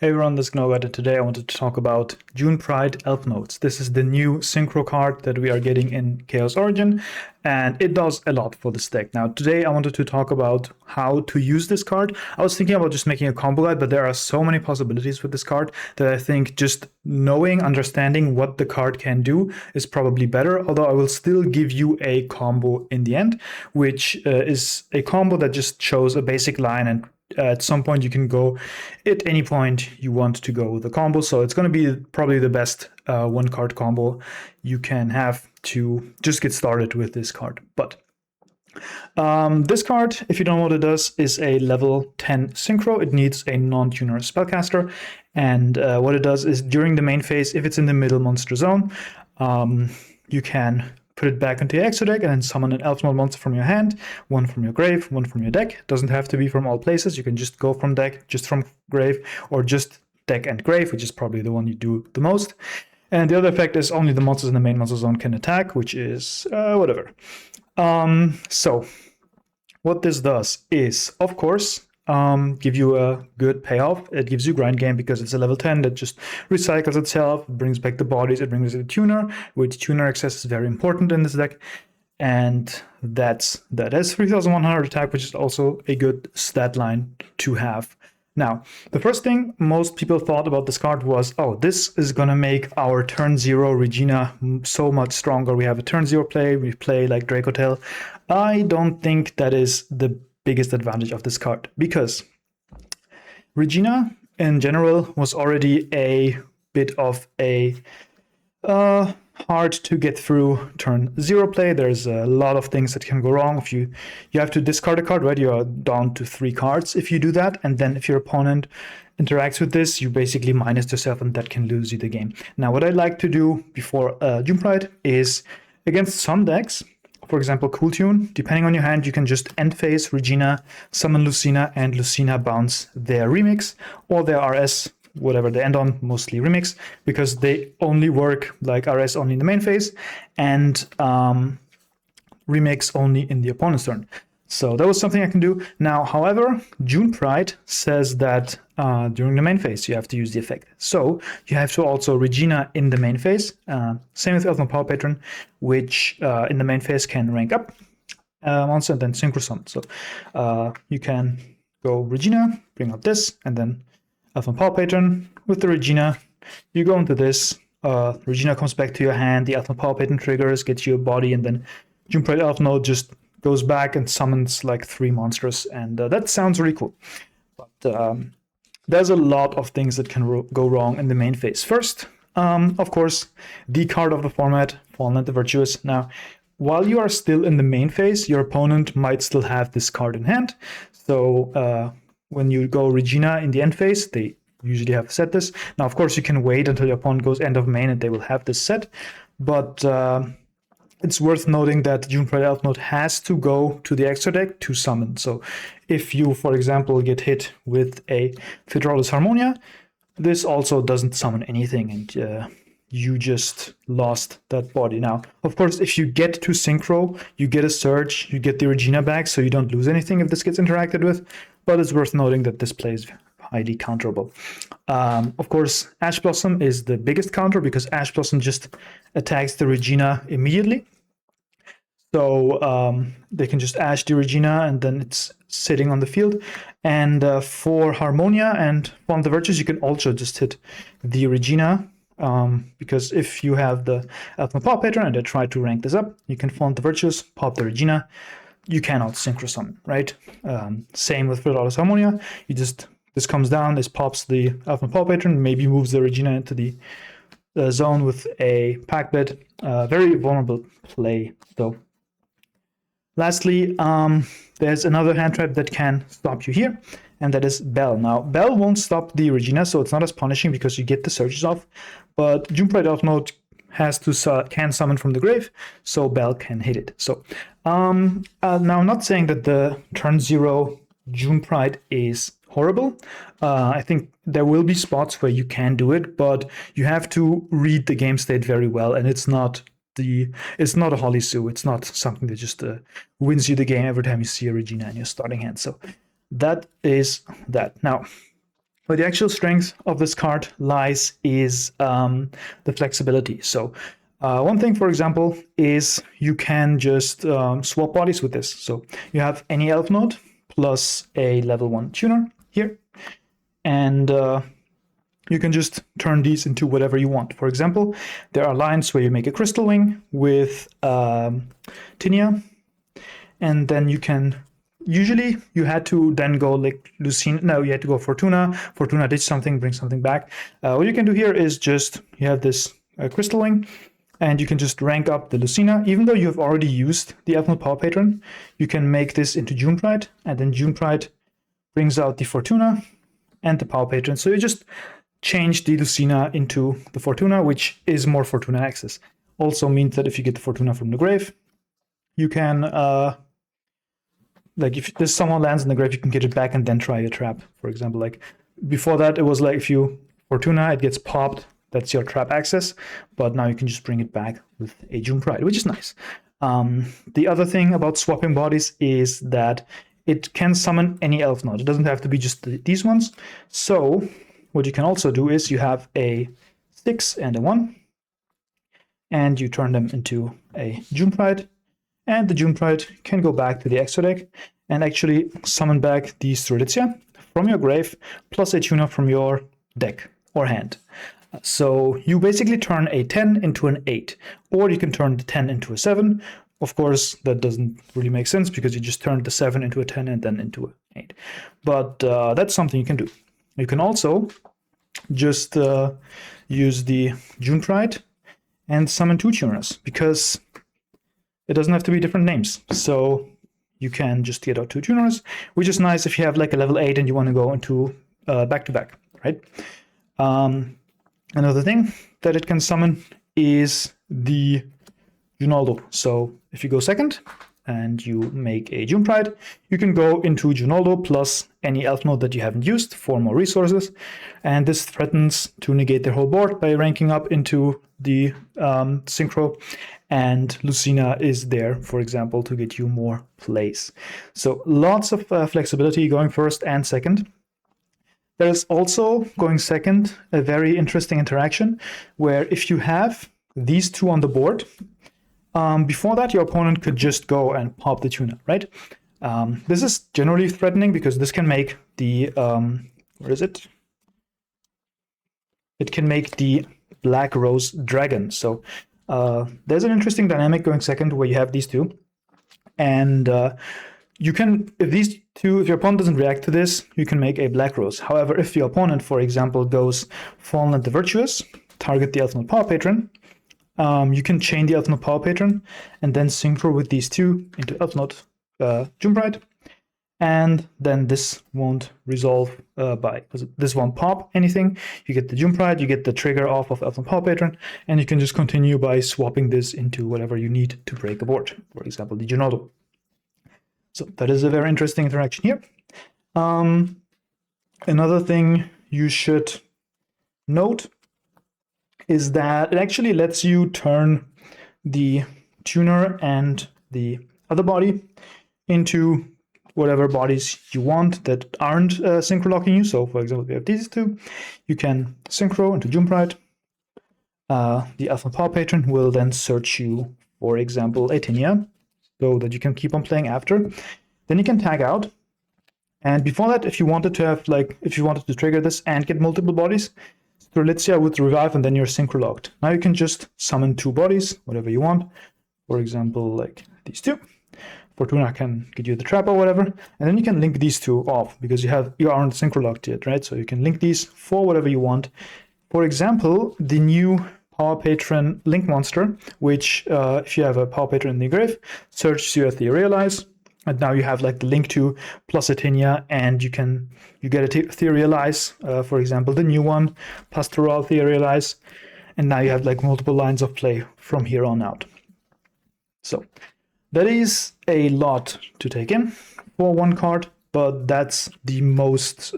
Hey everyone, this is Gnogad, and today I wanted to talk about June Pride Elfnotes. This is the new synchro card that we are getting in Chaos Origin, and it does a lot for this deck. Now, today I wanted to talk about how to use this card. I was thinking about just making a combo guide, but there are so many possibilities with this card that I think just knowing, understanding what the card can do is probably better, although I will still give you a combo in the end, which is a combo that just shows a basic line, and at some point you can go at any point you want to go with the combo. So it's going to be probably the best one card combo you can have to just get started with this card. But this card, if you don't know what it does, is a level 10 synchro. It needs a non-tuner spellcaster. And what it does is during the main phase, if it's in the middle monster zone, you can put it back into your extra deck and then summon an Elfnote monster from your hand, one from your grave, one from your deck. It doesn't have to be from all places. You can just go from deck, just from grave, or just deck and grave, which is probably the one you do the most. And the other effect is only the monsters in the main monster zone can attack, which is whatever. So what this does is, of course, give you a good payoff. It gives you grind game because it's a level 10 that just recycles itself, brings back the bodies, it brings the tuner, which tuner access is very important in this deck. And that has 3100 attack, which is also a good stat line to have. Now, the first thing most people thought about this card was, oh, this is going to make our turn 0 Regina so much stronger. We have a turn 0 play, we play like Dracotail. I don't think that is the biggest advantage of this card, because Regina in general was already a bit of a hard to get through turn 0 play. There's a lot of things that can go wrong. If you have to discard a card, right? You are down to 3 cards if you do that, and then if your opponent interacts with this, you basically minus yourself, and that can lose you the game. Now, what I like to do before June Pride is, against some decks, for example, Cool Tune, depending on your hand, you can just end phase Regina, summon Lucina, and Lucina bounce their remix or their RS, whatever they end on, mostly remix, because they only work like RS only in the main phase and remix only in the opponent's turn. So that was something I can do. Now, however, June Pride says that during the main phase, you have to use the effect. So you have to also Regina in the main phase. Same with Elfnote Power Patron, which in the main phase can rank up monster and then synchro summon. So you can go Regina, bring up this, and then Elfnote Power Patron. With the Regina, you go into this. Regina comes back to your hand. The Elfnote Power Patron triggers, gets you a body, and then June Pride Elfnote just goes back and summons like 3 monsters, and that sounds really cool. But there's a lot of things that can go wrong in the main phase. First, of course, the card of the format, Fallen and the Virtuous. Now, while you are still in the main phase, your opponent might still have this card in hand. So when you go Regina in the end phase, they usually have set this. Now, of course, you can wait until your opponent goes end of main and they will have this set. But it's worth noting that June Pride Elfnote has to go to the extra deck to summon. So if you, for example, get hit with a Fidrolis Harmonia, this also doesn't summon anything, and you just lost that body. Now, of course, if you get to Synchro, you get a Surge, you get the Regina back, so you don't lose anything if this gets interacted with, but it's worth noting that this plays highly counterable. Of course, Ash Blossom is the biggest counter because Ash Blossom just attacks the Regina immediately. So they can just Ash the Regina and then it's sitting on the field. And for Harmonia and Fallen of the Virtues, you can also just hit the Regina because if you have the Elfnote Power Patron and they try to rank this up, you can Fallen of the Virtues, pop the Regina. You cannot synchro summon, right? Same with Fidrolis Harmonia. This comes down, this pops the Elfnote Power Patron, maybe moves the Regina into the zone with a pack bed. Very vulnerable play, though. Lastly, there's another hand trap that can stop you here, and that is Bell. Now, Bell won't stop the Regina, so it's not as punishing because you get the surges off, but June Pride Elfnote can summon from the grave, so Bell can hit it. So now I'm not saying that the turn 0 June Pride is horrible. I think there will be spots where you can do it, but you have to read the game state very well, and it's not a Holly Sue. It's not something that just wins you the game every time you see a Regina in your starting hand. So that is that. Now, But the actual strength of this card lies is the flexibility. So one thing, for example, is you can just swap bodies with this. So you have any Elfnote plus a level 1 tuner here, and you can just turn these into whatever you want. For example, there are lines where you make a crystal wing with Tinea, and then you can, usually you had to then go like Lucina, no, you had to go Fortuna. Fortuna did something, bring something back. What you can do here is just, you have this crystal wing, and you can just rank up the Lucina. Even though you have already used the Elfnote Power Patron, you can make this into June Pride, and then June Pride brings out the Fortuna and the Power Patron. So you just change the Lucina into the Fortuna, which is more Fortuna access. Also means that if you get the Fortuna from the grave, you can, like if this someone lands in the grave, you can get it back and then try a trap. For example, like before that, it was like if you Fortuna, it gets popped, that's your trap access, but now you can just bring it back with a June Pride, which is nice. The other thing about swapping bodies is that it can summon any Elfnote. It doesn't have to be just these ones. So what you can also do is you have a 6 and a 1, and you turn them into a June Pride, and the June Pride can go back to the extra deck and actually summon back the Strelitzia from your grave, plus a tuner from your deck or hand. So you basically turn a 10 into an 8, or you can turn the 10 into a 7. Of course, that doesn't really make sense because you just turned the 7 into a 10 and then into an 8. But that's something you can do. You can also just use the June Pride and summon 2 tuners, because it doesn't have to be different names. So you can just get out 2 tuners, which is nice if you have like a level 8 and you want to go into back-to-back, right? Another thing that it can summon is the Junaldo. So if you go second and you make a June Pride, you can go into Junaldo plus any Elfnote that you haven't used for more resources. And this threatens to negate their whole board by ranking up into the Synchro. And Lucina is there, for example, to get you more plays. So lots of flexibility going first and second. There's also, going second, a very interesting interaction where if you have these 2 on the board, before that your opponent could just go and pop the tuner, right? This is generally threatening because this can make the, where is it? It can make the Black Rose Dragon. So there's an interesting dynamic going second where you have these 2. And you can, if your opponent doesn't react to this, you can make a Black Rose. However, if your opponent, for example, goes Fallen and the Virtuous, target the Elfnote Power Patron, you can chain the Elfnote Power Patron and then synchro with these 2 into Elfnote June Pride, and then this won't resolve this won't pop anything. You get the June Pride, you get the trigger off of Elfnote Power Patron, and you can just continue by swapping this into whatever you need to break a board, for example, the Junaldo. So that is a very interesting interaction here. Another thing you should note is that it actually lets you turn the tuner and the other body into whatever bodies you want that aren't synchro locking you. So for example, we have these 2. You can synchro into June Pride. The Elfnote Power Patron will then search you, for example, a Tinea, so that you can keep on playing after. Then you can tag out. And before that, if you wanted to have, like, if you wanted to trigger this and get multiple bodies, Strelitzia would revive and then you're synchro locked. Now you can just summon 2 bodies, whatever you want. For example, like these 2. Fortuna can get you the trap or whatever. And then you can link these 2 off because you aren't synchro locked yet, right? So you can link these for whatever you want. For example, the new Power Patron Link Monster, which if you have a Power Patron in the grave, searches you Etherealize, and now you have like the Link to plus Atinia, and you get Etherealize, for example, the new one, Pastoral Etherealize, and now you have like multiple lines of play from here on out. So that is a lot to take in for one card, but that's the most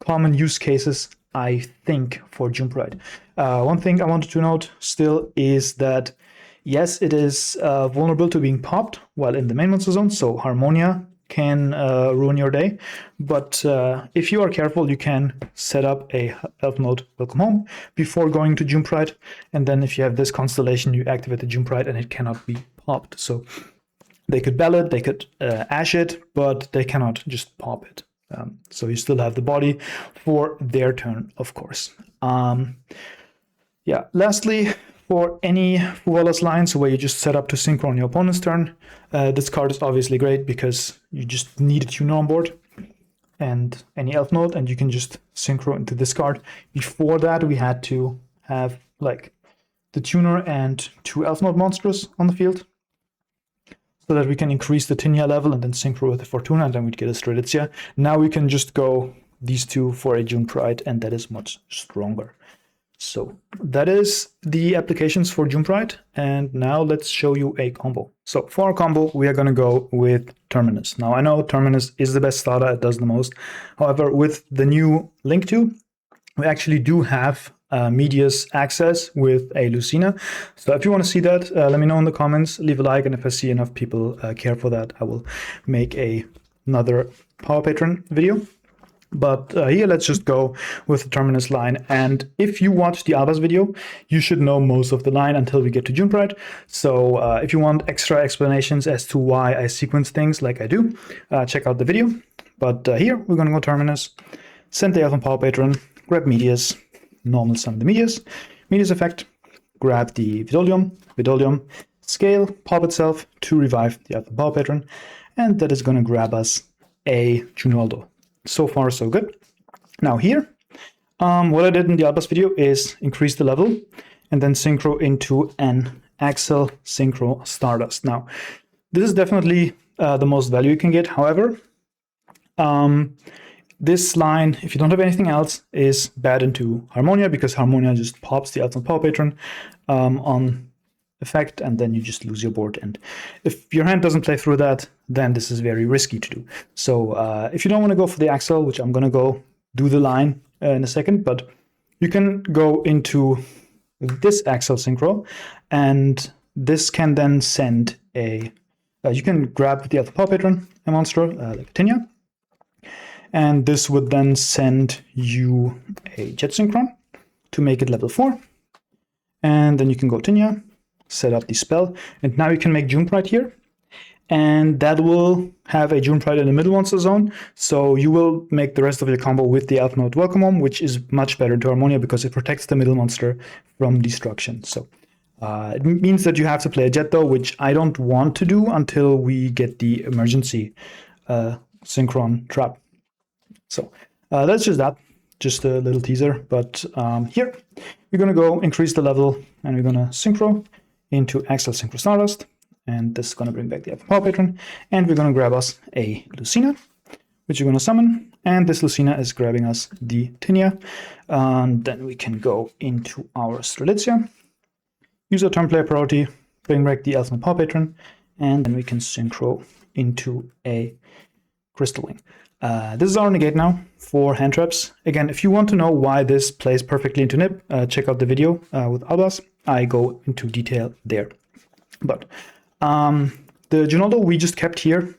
common use cases, I think, for June Pride. One thing I wanted to note still is that, yes, it is vulnerable to being popped while in the main monster zone. So Harmonia can ruin your day. But if you are careful, you can set up a Elfnote welcome home before going to June Pride. And then if you have this constellation, you activate the June Pride and it cannot be popped. So they could bell it, they could ash it, but they cannot just pop it. So you still have the body for their turn, of course. Yeah, lastly, for any Fuelas lines where you just set up to synchro on your opponent's turn, this card is obviously great because you just need a tuner on board and any Elfnote, and you can just synchro into this card. Before that, we had to have like the tuner and 2 Elfnote monsters on the field so that we can increase the Tinia level and then synchro with the Fortuna, and then we'd get a Strelitzia. Now we can just go these 2 for a June Pride, and that is much stronger. So that is the applications for June Pride, and now let's show you a combo. So for our combo, we are going to go with Terminus. Now I know Terminus is the best starter, it does the most. However, with the new Link 2, we actually do have Media's access with a Lucina. So if you want to see that, let me know in the comments, leave a like, and if I see enough people care for that, I will make another Power Patron video. But here, let's just go with the Terminus line. And if you watch the Albers video, you should know most of the line until we get to June Pride. So if you want extra explanations as to why I sequence things like I do, check out the video. But here, we're going to go Terminus, send the Elf on Power Patron, grab Medias, normal summon the Medias effect, grab the Vidolium, scale, pop itself to revive the Elf on Power Patron, and that is going to grab us a Junaldo. So far, so good. Now here, what I did in the Albus video is increase the level and then synchro into an Axel Synchro Stardust. Now, this is definitely the most value you can get. However, this line, if you don't have anything else, is bad into Harmonia because Harmonia just pops the Elf on Power Patron on effect, and then you just lose your board. And if your hand doesn't play through that, then this is very risky to do. So if you don't want to go for the Axel, which I'm going to go do the line in a second, but you can go into this Axel Synchro, and this can then send a, you can grab the Elf Power Patron, a monster like Tinia, and this would then send you a Jet Synchron to make it level 4. And then you can go Tinia, set up the spell, and now you can make June Pride here, and that will have a June Pride in the middle monster zone, so you will make the rest of your combo with the Elfnote Welcome Home, which is much better to Harmonia because it protects the middle monster from destruction. So it means that you have to play a Jet though, which I don't want to do until we get the emergency Synchron trap. So that's just that. Just a little teaser, but here we're going to go increase the level, and we're going to synchro into Axel Synchro Stardust, and this is going to bring back the Elf Power Patron, and we're going to grab us a Lucina, which you're going to summon, and this Lucina is grabbing us the Tinia, and then we can go into our Strelitzia, use our turn player priority, bring back the Elf Power Patron, and then we can synchro into a Crystal Wing. This is our negate now for hand traps. Again, if you want to know why this plays perfectly into Nib, check out the video with Albas. I go into detail there. But the Junaldo we just kept here.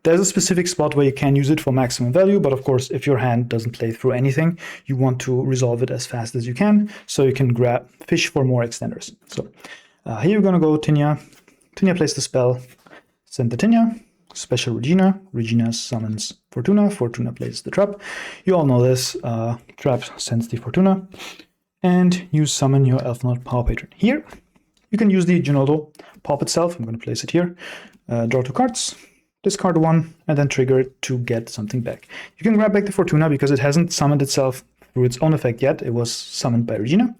There's a specific spot where you can use it for maximum value, but of course, if your hand doesn't play through anything, you want to resolve it as fast as you can, so you can grab fish for more extenders. So here we're going to go Tinia. Tinia plays the spell, send the Tinia. Special Regina. Regina summons Fortuna. Fortuna plays the trap. You all know this. Trap sends the Fortuna. And you summon your Elfnote Power Patron. Here, you can use the Junaldo pop itself. I'm going to place it here. Draw 2 cards. Discard 1. And then trigger it to get something back. You can grab back the Fortuna because it hasn't summoned itself through its own effect yet. It was summoned by Regina.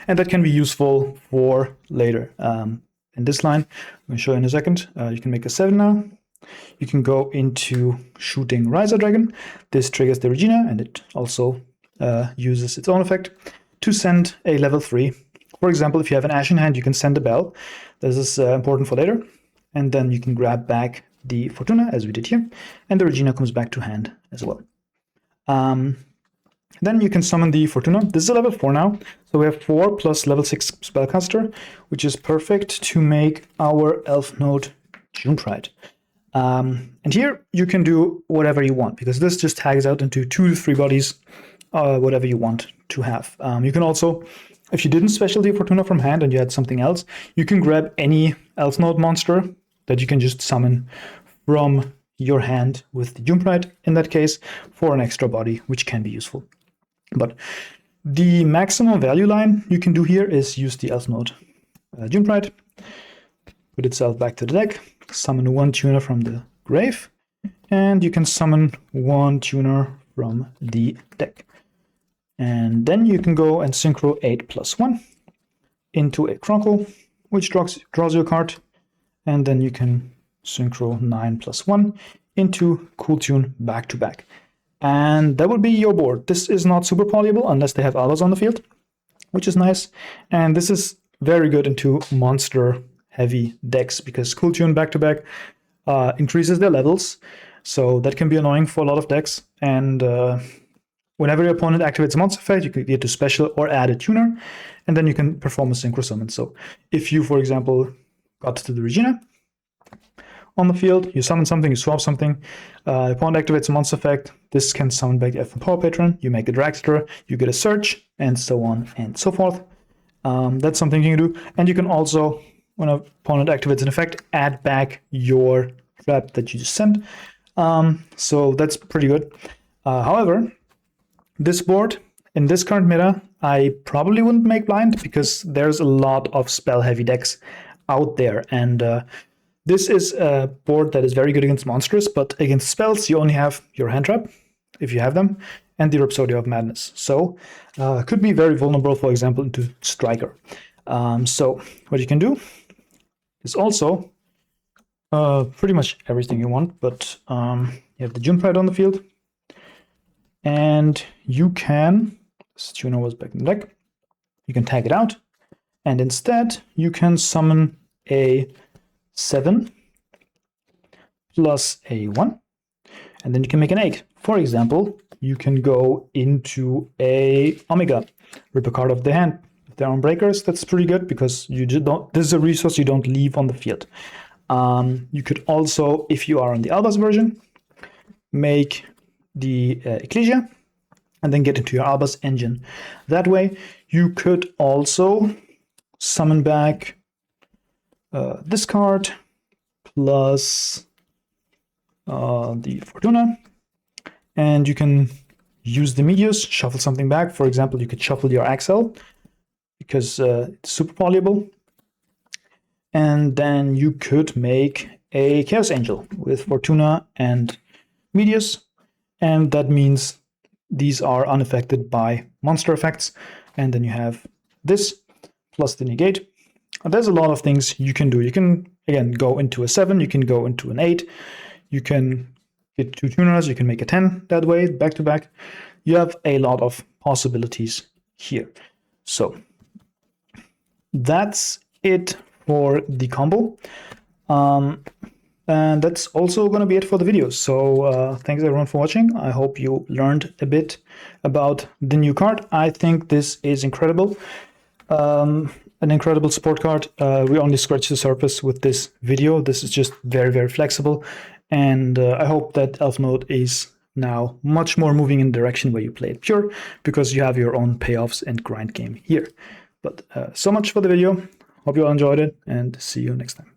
And that can be useful for later. In this line, I'm going to show you in a second. You can make a 7 now. You can go into shooting Riser Dragon. This triggers the Regina, and it also uses its own effect to send a level 3. For example, if you have an Ash in hand, you can send a Bell. This is important for later. And then you can grab back the Fortuna, as we did here, and the Regina comes back to hand as well. Then you can summon the Fortuna. This is a level 4 now. So we have 4 plus level 6 Spellcaster, which is perfect to make our Elfnote June Pride. And here you can do whatever you want, because this just tags out into 2 to 3 bodies, whatever you want to have. You can also, if you didn't specialty Fortuna from hand and you had something else, you can grab any Elfnote monster that you can just summon from your hand with the June Pride in that case for an extra body, which can be useful. But the maximum value line you can do here is use the Elfnote June Pride, put itself back to the deck, summon 1 tuner from the grave, and you can summon 1 tuner from the deck. And then you can go and synchro 8+1 into a Chronicle, which draws you a card, and then you can synchro 9+1 into Cool Tune back to back. And that would be your board. This is not super polyable unless they have Albas on the field, which is nice. And this is very good into monster heavy decks because Cool Tune back to back increases their levels. So that can be annoying for a lot of decks. And whenever your opponent activates a monster effect, you can get to special or add a tuner, and then you can perform a synchro summon. So if you, for example, got to the Regina on the field, you summon something, you swap something, opponent activates a monster effect, this can summon back the Elfin Power Patron, you make a Dragster, you get a Search, and so on and so forth. That's something you can do. And you can also, when an opponent activates an effect, add back your trap that you just sent. So that's pretty good. However, this board, in this current meta, I probably wouldn't make blind because there's a lot of spell-heavy decks out there. And this is a board that is very good against monsters, but against spells, you only have your hand trap, if you have them, and the Rhapsody of Madness. So could be very vulnerable, for example, into Striker. So what you can do is also pretty much everything you want, but you have the June Pride on the field, and you can, this tuner was back in the deck, you can tag it out, and instead you can summon a 7 plus a 1, and then you can make an 8. For example, you can go into a Omega, rip a card off the hand. If they're on breakers, that's pretty good because you just don't. This is a resource you don't leave on the field. You could also, if you are on the Albas version, make the Ecclesia and then get into your Albas engine. That way, you could also summon back this card plus the Fortuna, and you can use the Medius, shuffle something back. For example, you could shuffle your Axel because it's super polyable, and then you could make a Chaos Angel with Fortuna and Medius, and that means these are unaffected by monster effects. And then you have this plus the negate. There's a lot of things you can do. You can, again, go into a 7, you can go into an 8, you can get 2 tuners, you can make a 10 that way, back to back. You have a lot of possibilities here. So that's it for the combo. And that's also going to be it for the video. So thanks everyone for watching. I hope you learned a bit about the new card. I think this is incredible. An incredible support card. We only scratched the surface with this video. This is just very, very flexible. And I hope that Elfnote is now much more moving in the direction where you play it pure, because you have your own payoffs and grind game here. But so much for the video. Hope you all enjoyed it, and see you next time.